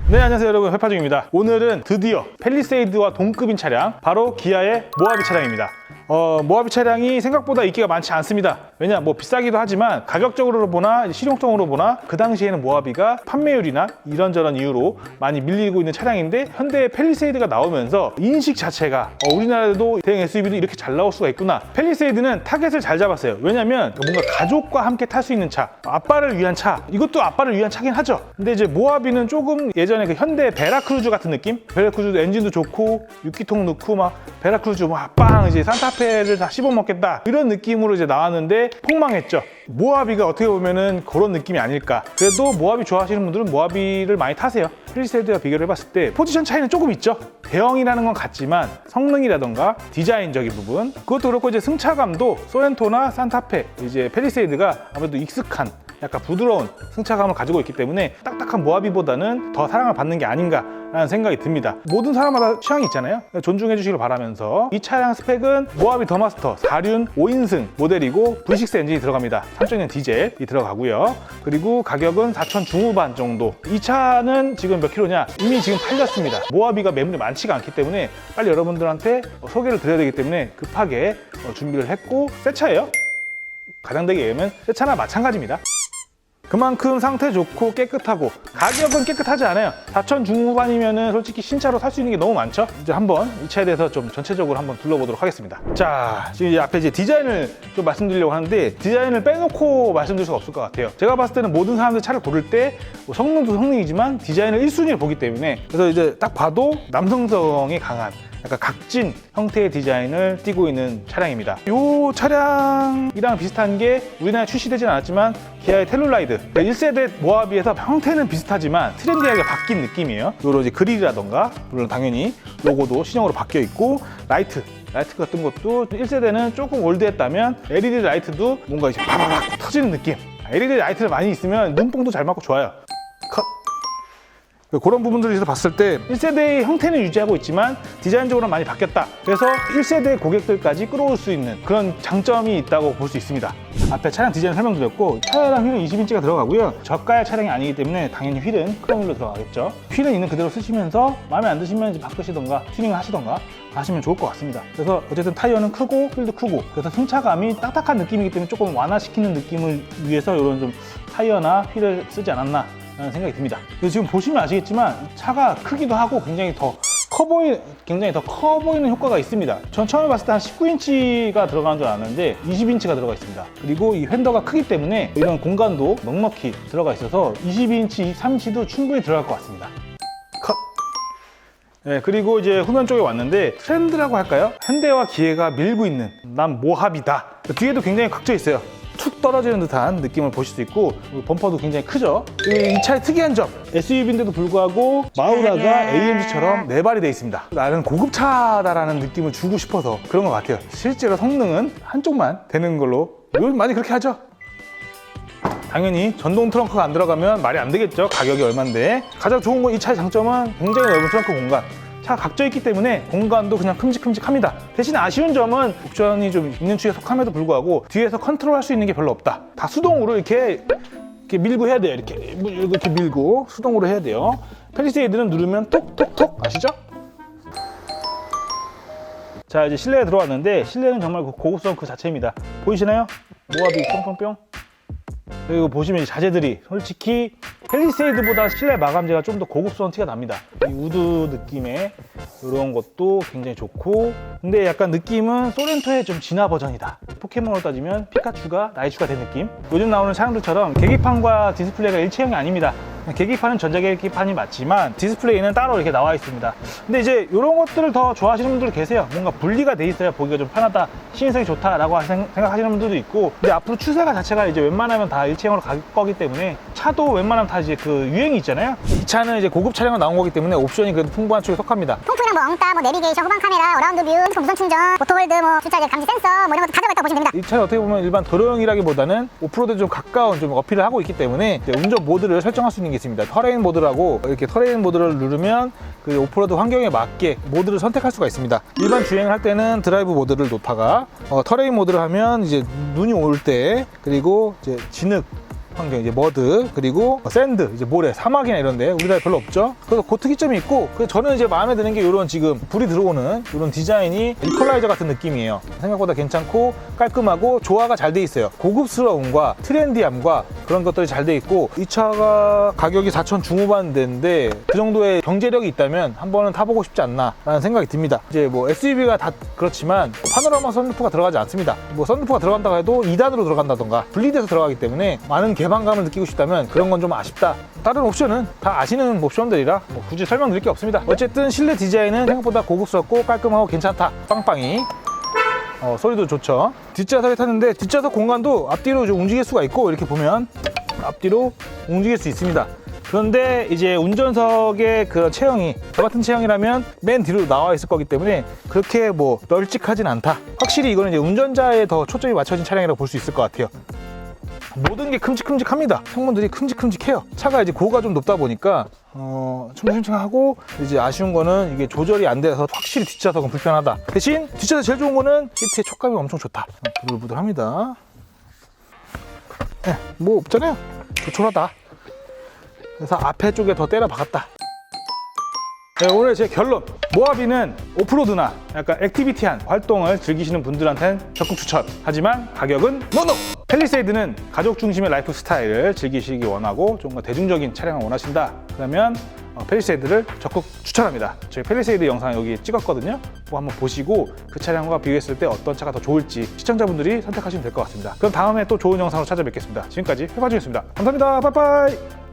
네, 안녕하세요 여러분, 회파중입니다. 오늘은 드디어 팰리세이드와 동급인 차량, 바로 기아의 모하비 차량입니다. 모하비 차량이 생각보다 인기가 많지 않습니다. 왜냐, 뭐 비싸기도 하지만 가격적으로 보나 실용성으로 보나 그 당시에는 모하비가 판매율이나 이런저런 이유로 많이 밀리고 있는 차량인데, 현대의 팰리세이드가 나오면서 인식 자체가 우리나라에도 대형 SUV도 이렇게 잘 나올 수가 있구나. 팰리세이드는 타겟을 잘 잡았어요. 왜냐면 뭔가 가족과 함께 탈 수 있는 차, 아빠를 위한 차, 이것도 아빠를 위한 차긴 하죠. 근데 이제 모하비는 조금 예전에 그 현대 베라크루즈 같은 느낌? 베라크루즈 엔진도 좋고 6기통 넣고 막 베라크루즈 막 빵 이제 산타페를 다 씹어먹겠다 이런 느낌으로 이제 나왔는데 폭망했죠. 모하비가 어떻게 보면은 그런 느낌이 아닐까. 그래도 모하비 좋아하시는 분들은 모하비를 많이 타세요. 팰리세이드와 비교를 해봤을 때 포지션 차이는 조금 있죠. 대형이라는 건 같지만 성능이라던가 디자인적인 부분, 그것도 그렇고 이제 승차감도 소렌토나 산타페, 이제 팰리세이드가 아무래도 익숙한 약간 부드러운 승차감을 가지고 있기 때문에 딱딱한 모하비보다는 더 사랑을 받는 게 아닌가라는 생각이 듭니다. 모든 사람마다 취향이 있잖아요. 존중해 주시길 바라면서, 이 차량 스펙은 모하비 더마스터 4륜 5인승 모델이고 V6 엔진이 들어갑니다. 3.0 디젤이 들어가고요. 그리고 가격은 4천 중후반 정도. 이 차는 지금 몇 킬로냐? 이미 지금 팔렸습니다. 모하비가 매물이 많지가 않기 때문에 빨리 여러분들한테 소개를 드려야 되기 때문에 급하게 준비를 했고, 새 차예요. 가장되게 얘기하면 새 차나 마찬가지입니다. 그만큼 상태 좋고 깨끗하고, 가격은 깨끗하지 않아요. 4천 중후반이면은 솔직히 신차로 살 수 있는 게 너무 많죠. 이제 한번 이 차에 대해서 좀 전체적으로 한번 둘러보도록 하겠습니다. 자, 지금 이제 앞에 이제 디자인을 좀 말씀드리려고 하는데, 디자인을 빼놓고 말씀드릴 수가 없을 것 같아요. 제가 봤을 때는 모든 사람들 차를 고를 때 뭐 성능도 성능이지만 디자인을 1순위를 보기 때문에, 그래서 이제 딱 봐도 남성성이 강한 약간 각진 형태의 디자인을 띠고 있는 차량입니다. 이 차량이랑 비슷한 게 우리나라에 출시되진 않았지만 기아의 텔룰라이드 1세대 모하비에서 형태는 비슷하지만 트렌디하게 바뀐 느낌이에요. 요런 이제 그릴이라던가, 물론 당연히 로고도 신형으로 바뀌어 있고, 라이트 같은 것도 1세대는 조금 올드했다면 LED 라이트도 뭔가 이제 바바박 터지는 느낌. LED 라이트를 많이 있으면 눈뽕도 잘 맞고 좋아요. 컷. 그런 부분들에서 봤을 때 1세대의 형태는 유지하고 있지만 디자인적으로 많이 바뀌었다. 그래서 1세대 고객들까지 끌어올 수 있는 그런 장점이 있다고 볼 수 있습니다. 앞에 차량 디자인 설명드렸고, 차량 휠은 20인치가 들어가고요. 저가의 차량이 아니기 때문에 당연히 휠은 크롬휠로 들어가겠죠. 휠은 있는 그대로 쓰시면서 마음에 안 드시면 이제 바꾸시던가 튜닝을 하시던가 하시면 좋을 것 같습니다. 그래서 어쨌든 타이어는 크고 휠도 크고, 그래서 승차감이 딱딱한 느낌이기 때문에 조금 완화시키는 느낌을 위해서 이런 좀 타이어나 휠을 쓰지 않았나 라는 생각이 듭니다. 그래서 지금 보시면 아시겠지만 차가 크기도 하고 굉장히 더 커 보이는 효과가 있습니다. 전 처음에 봤을 때 한 19인치가 들어가는 줄 알았는데 20인치가 들어가 있습니다. 그리고 이 휀더가 크기 때문에 이런 공간도 넉넉히 들어가 있어서 22인치, 23인치도 충분히 들어갈 것 같습니다. 컷! 네, 그리고 이제 후면 쪽에 왔는데 트렌드라고 할까요? 현대와 기아가 밀고 있는, 난 모하비다. 뒤에도 굉장히 각져 있어요. 툭 떨어지는 듯한 느낌을 보실 수 있고, 범퍼도 굉장히 크죠. 이 차의 특이한 점, SUV인데도 불구하고 마우라가 AMG처럼 내발이 되어 있습니다. 나는 고급차다라는 느낌을 주고 싶어서 그런 것 같아요. 실제로 성능은 한쪽만 되는 걸로, 요즘 많이 그렇게 하죠. 당연히 전동 트렁크가 안 들어가면 말이 안 되겠죠. 가격이 얼만데. 가장 좋은 건 이 차의 장점은 굉장히 넓은 트렁크 공간. 차가 각져 있기 때문에 공간도 그냥 큼직큼직합니다. 대신 아쉬운 점은 옵션이 좀 있는 축에 속함에도 불구하고 뒤에서 컨트롤할 수 있는 게 별로 없다. 다 수동으로 이렇게 밀고 해야 돼요. 이렇게 밀고 수동으로 해야 돼요. 팰리세이드는 누르면 톡톡톡, 아시죠? 자, 이제 실내에 들어왔는데 실내는 정말 고급스러운 그 자체입니다. 보이시나요? 모하비 뿅뿅뿅. 그리고 보시면 이 자재들이 솔직히 팰리세이드보다 실내 마감재가 좀 더 고급스러운 티가 납니다. 이 우드 느낌의 이런 것도 굉장히 좋고, 근데 약간 느낌은 소렌토의 좀 진화 버전이다. 포켓몬으로 따지면 피카츄가 라이츄가 된 느낌. 요즘 나오는 차량들처럼 계기판과 디스플레이가 일체형이 아닙니다. 계기판은 전자계기판이 맞지만 디스플레이는 따로 이렇게 나와 있습니다. 근데 이제 이런 것들을 더 좋아하시는 분들 계세요. 뭔가 분리가 돼 있어야 보기가 좀 편하다, 시인성이 좋다라고 생각하시는 분들도 있고, 근데 앞으로 추세가 자체가 이제 웬만하면 다 일체형으로 갈 거기 때문에 차도 웬만하면 다 이제 그 유행이 있잖아요. 이 차는 이제 고급 차량으로 나온 거기 때문에 옵션이 그래도 풍부한 쪽에 속합니다. 통풍이랑 뭐 엉따, 뭐 내비게이션, 후방 카메라, 어라운드 뷰, 핸드폰 무선 충전, 오토홀드, 뭐 주차 감지 센서, 뭐 이런 것도 다 들어있다고 보시면 됩니다. 이 차는 어떻게 보면 일반 도로형이라기보다는 오프로드에 좀 가까운 좀 어필을 하고 있기 때문에 운전 모드를 설정할 수 있는 게 있습니다. 터레인 모드라고, 이렇게 터레인 모드를 누르면 그 오프로드 환경에 맞게 모드를 선택할 수가 있습니다. 일반 주행을 할 때는 드라이브 모드를 놓다가 터레인 모드를 하면 이제 눈이 올 때, 그리고 이제 진흙 환경, 이제 머드, 그리고 샌드, 이제 모래, 사막이나 이런데 우리나라에 별로 없죠. 그래서 그 특이점이 있고, 그래서 저는 이제 마음에 드는 게 이런 지금 불이 들어오는 이런 디자인이 이퀄라이저 같은 느낌이에요. 생각보다 괜찮고 깔끔하고 조화가 잘 돼 있어요. 고급스러움과 트렌디함과 그런 것들이 잘 돼 있고, 이 차가 가격이 4천 중후반 되는데 그 정도의 경제력이 있다면 한 번은 타보고 싶지 않나 라는 생각이 듭니다. 이제 뭐 SUV가 다 그렇지만 파노라마 선루프가 들어가지 않습니다. 뭐 선루프가 들어간다고 해도 2단으로 들어간다던가 분리돼서 들어가기 때문에 많은 개방감을 느끼고 싶다면 그런 건 좀 아쉽다. 다른 옵션은 다 아시는 옵션들이라 뭐 굳이 설명드릴 게 없습니다. 어쨌든 실내 디자인은 생각보다 고급스럽고 깔끔하고 괜찮다. 빵빵이. 소리도 좋죠. 뒷좌석에 탔는데 뒷좌석 공간도 앞뒤로 좀 움직일 수가 있고, 이렇게 보면 앞뒤로 움직일 수 있습니다. 그런데 이제 운전석의 그 체형이 저 같은 체형이라면 맨 뒤로 나와 있을 거기 때문에 그렇게 뭐 널찍하진 않다. 확실히 이거는 이제 운전자에 더 초점이 맞춰진 차량이라고 볼 수 있을 것 같아요. 모든 게 큼직큼직합니다. 창문들이 큼직큼직해요. 차가 이제 고가 좀 높다 보니까 층층층하고, 이제 아쉬운 거는 이게 조절이 안 돼서 확실히 뒷좌석은 불편하다. 대신 뒷좌석 제일 좋은 거는 시트의 촉감이 엄청 좋다. 부들부들합니다. 네, 뭐 없잖아요. 조촐하다. 그래서 앞에 쪽에 더 때려 박았다. 네, 오늘 제 결론. 모하비는 오프로드나 약간 액티비티한 활동을 즐기시는 분들한테는 적극 추천. 하지만 가격은 노노! 팰리세이드는 가족 중심의 라이프 스타일을 즐기시기 원하고 좀 더 대중적인 차량을 원하신다. 그러면 팰리세이드를 적극 추천합니다. 저희 팰리세이드 영상 여기 찍었거든요. 그거 한번 보시고 그 차량과 비교했을 때 어떤 차가 더 좋을지 시청자분들이 선택하시면 될 것 같습니다. 그럼 다음에 또 좋은 영상으로 찾아뵙겠습니다. 지금까지 해봐주겠습니다. 감사합니다. 빠이빠이.